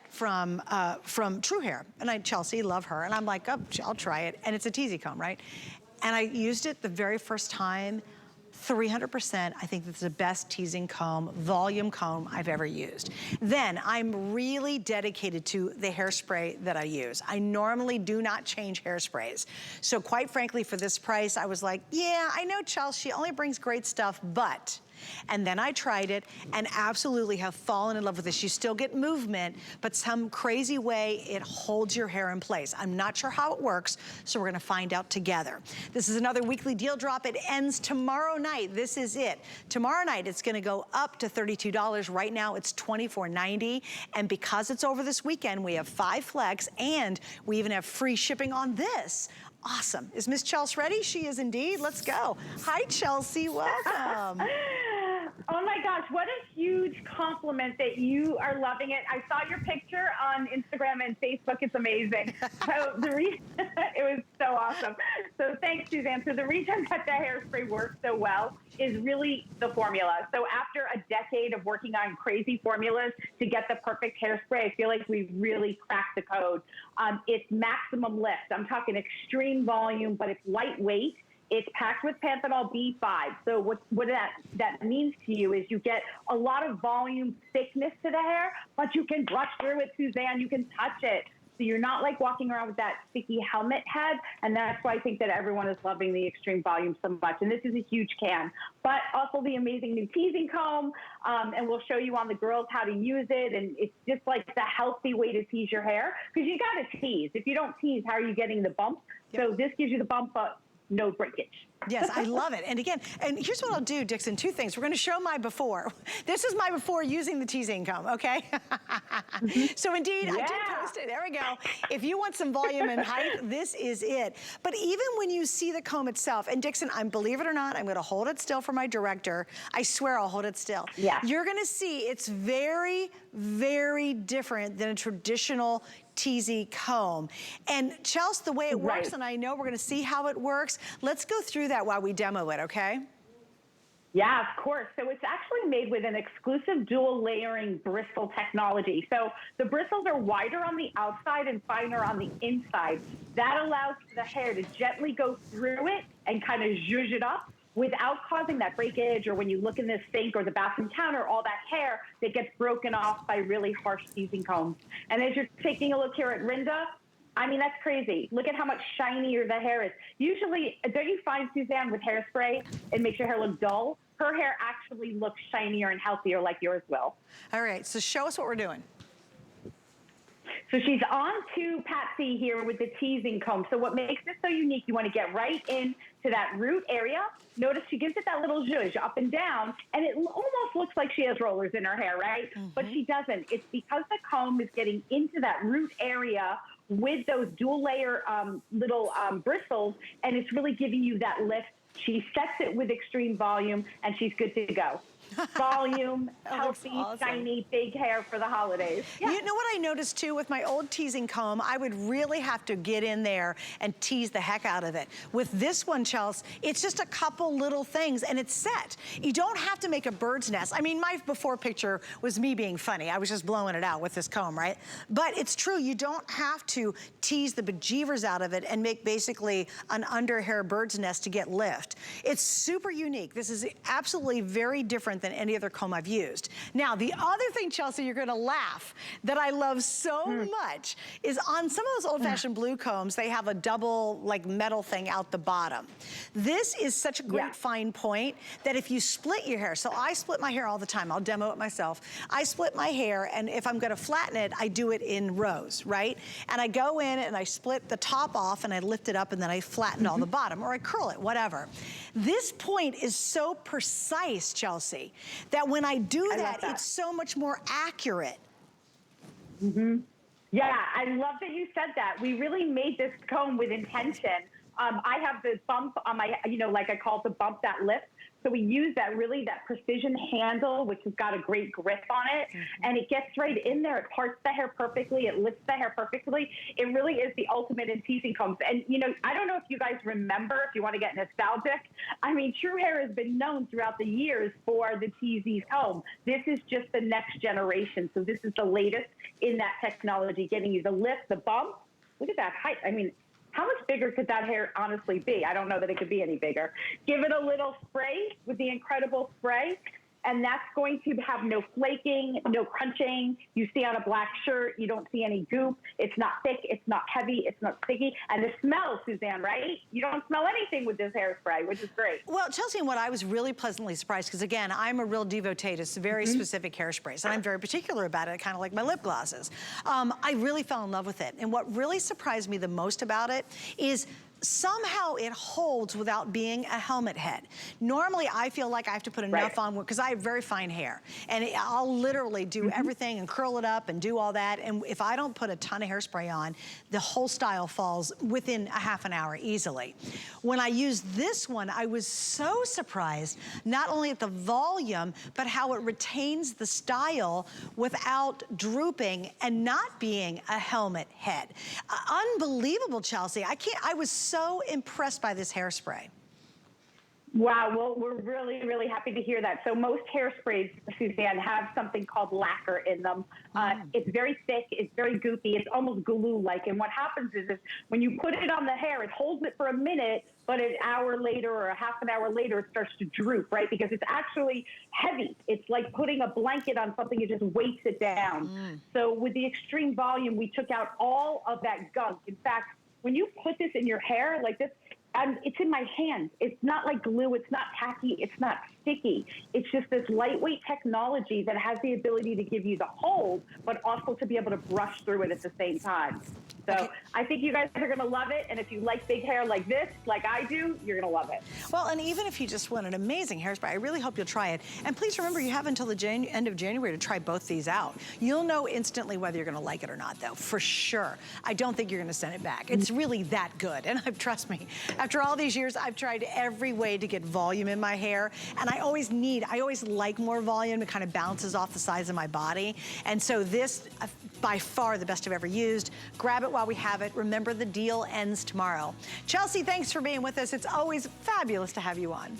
from True Hair, and Chelsea, love her, and I'm like, oh, I'll try it, and it's a teasy comb, right? And I used it the very first time, 300%, I think this is the best teasing comb, volume comb I've ever used. Then I'm really dedicated to the hairspray that I use. I normally do not change hairsprays. So quite frankly, for this price, I was like, yeah, I know Chelsea only brings great stuff, but. And then I tried it and absolutely have fallen in love with this. You still get movement, but some crazy way it holds your hair in place. I'm not sure how it works, so we're gonna find out together. This is another weekly deal drop. It ends tomorrow night. This is it. Tomorrow night, it's gonna go up to $32. Right now, it's $24.90. And because it's over this weekend, we have 5 flex, and we even have free shipping on this. Awesome. Is Miss Chelsea ready? She is indeed. Let's go. Hi, Chelsea. Welcome. Oh my gosh, what a huge compliment that you are loving it. I saw your picture on Instagram and Facebook. It's amazing. So it was so awesome. So thanks, Suzanne. So the reason that the hairspray works so well is really the formula. So after a decade of working on crazy formulas to get the perfect hairspray, I feel like we've really cracked the code. It's maximum lift. I'm talking extreme volume, but it's lightweight. It's packed with panthenol B5. So what that means to you is you get a lot of volume thickness to the hair, but you can brush through it, Suzanne. You can touch it. So you're not like walking around with that sticky helmet head. And that's why I think that everyone is loving the extreme volume so much. And this is a huge can. But also the amazing new teasing comb. And we'll show you on the girls how to use it. And it's just like the healthy way to tease your hair. Because you got to tease. If you don't tease, how are you getting the bump? Yep. So this gives you the bump, but no breakage. Yes, I love it. And again, and here's what I'll do, Dixon, 2 things. We're gonna show my before. This is my before using the teasing comb, okay? So indeed, I did post it, there we go. If you want some volume and height, this is it. But even when you see the comb itself, and Dixon, believe it or not, I'm gonna hold it still for my director. I swear I'll hold it still. Yeah. You're gonna see it's very, very different than a traditional teasy comb. And Chelsea, the way it works, and I know we're gonna see how it works, let's go through that while we demo it, okay? Yeah, of course. So it's actually made with an exclusive dual layering bristle technology. So the bristles are wider on the outside and finer on the inside. That allows the hair to gently go through it and kind of zhuzh it up without causing that breakage, or when you look in the sink or the bathroom counter, all that hair that gets broken off by really harsh teasing combs. And as you're taking a look here at Rinda, I mean, that's crazy. Look at how much shinier the hair is. Usually, don't you find, Suzanne, with hairspray, it makes your hair look dull? Her hair actually looks shinier and healthier like yours will. All right, so show us what we're doing. So she's on to Patsy here with the teasing comb. So what makes this so unique, you want to get right in to that root area. Notice she gives it that little zhuzh up and down, and it almost looks like she has rollers in her hair, right? But she doesn't. It's because the comb is getting into that root area with those dual layer little bristles, and it's really giving you that lift. She sets it with extreme volume, and she's good to go. Volume, healthy, shiny, big hair for the holidays. Yeah. You know what I noticed too with my old teasing comb? I would really have to get in there and tease the heck out of it. With this one, Chelsea, it's just a couple little things and it's set. You don't have to make a bird's nest. I mean, my before picture was me being funny. I was just blowing it out with this comb, right? But it's true, you don't have to tease the bejeevers out of it and make basically an under hair bird's nest to get lift. It's super unique. This is absolutely very different than any other comb I've used. Now, the other thing, Chelsea, you're gonna laugh, that I love so much is on some of those old-fashioned blue combs, they have a double, like, metal thing out the bottom. This is such a great fine point that if you split your hair, so I split my hair all the time, I'll demo it myself. I split my hair, and if I'm gonna flatten it, I do it in rows, right? And I go in and I split the top off and I lift it up and then I flatten all the bottom, or I curl it, whatever. This point is so precise, Chelsea, that when I do that, it's so much more accurate. Yeah, I love that you said that. We really made this comb with intention. I have the bump on my, you know, like I call it the bump that lift. So we use that precision handle, which has got a great grip on it, and it gets right in there. It parts the hair perfectly. It lifts the hair perfectly. It really is the ultimate in teasing combs. And, you know, I don't know if you guys remember, if you want to get nostalgic, I mean, True Hair has been known throughout the years for the Tease comb. This is just the next generation. So this is the latest in that technology, getting you the lift, the bump. Look at that height. I mean, how much bigger could that hair honestly be? I don't know that it could be any bigger. Give it a little spray with the incredible spray, and that's going to have no flaking, no crunching. You see on a black shirt, you don't see any goop. It's not thick, it's not heavy, it's not sticky. And the smell, Suzanne, right? You don't smell anything with this hairspray, which is great. Well, Chelsea, and what I was really pleasantly surprised, because again, I'm a real devotee to very specific hairsprays, and I'm very particular about it, kind of like my lip glosses. I really fell in love with it. And what really surprised me the most about it is somehow it holds without being a helmet head. Normally, I feel like I have to put enough on, because I have very fine hair. And I'll literally do everything and curl it up and do all that. And if I don't put a ton of hairspray on, the whole style falls within a half an hour easily. When I used this one, I was so surprised, not only at the volume, but how it retains the style without drooping and not being a helmet head. Unbelievable, Chelsea. I was so impressed by this hairspray. Wow, well, we're really, really happy to hear that. So most hairsprays, Suzanne, have something called lacquer in them. It's very thick, it's very goopy, it's almost glue-like. And what happens is when you put it on the hair, it holds it for a minute, but an hour later or a half an hour later, it starts to droop, right? Because it's actually heavy. It's like putting a blanket on something, it just weights it down. So with the Extreme Volume, we took out all of that gunk. In fact, when you put this in your hair like this, it's in my hand. It's not like glue. It's not tacky. It's not sticky. It's just this lightweight technology that has the ability to give you the hold, but also to be able to brush through it at the same time. So I think you guys are going to love it. And if you like big hair like this, like I do, you're going to love it. Well, and even if you just want an amazing hairspray, I really hope you'll try it. And please remember, you have until the end of January to try both these out. You'll know instantly whether you're going to like it or not, though, for sure. I don't think you're going to send it back. It's really that good. And trust me, after all these years, I've tried every way to get volume in my hair. And I always like more volume. It kind of bounces off the sides of my body. And so this, by far the best I've ever used. Grab it while we have it. Remember, the deal ends tomorrow. Chelsea, thanks for being with us. It's always fabulous to have you on.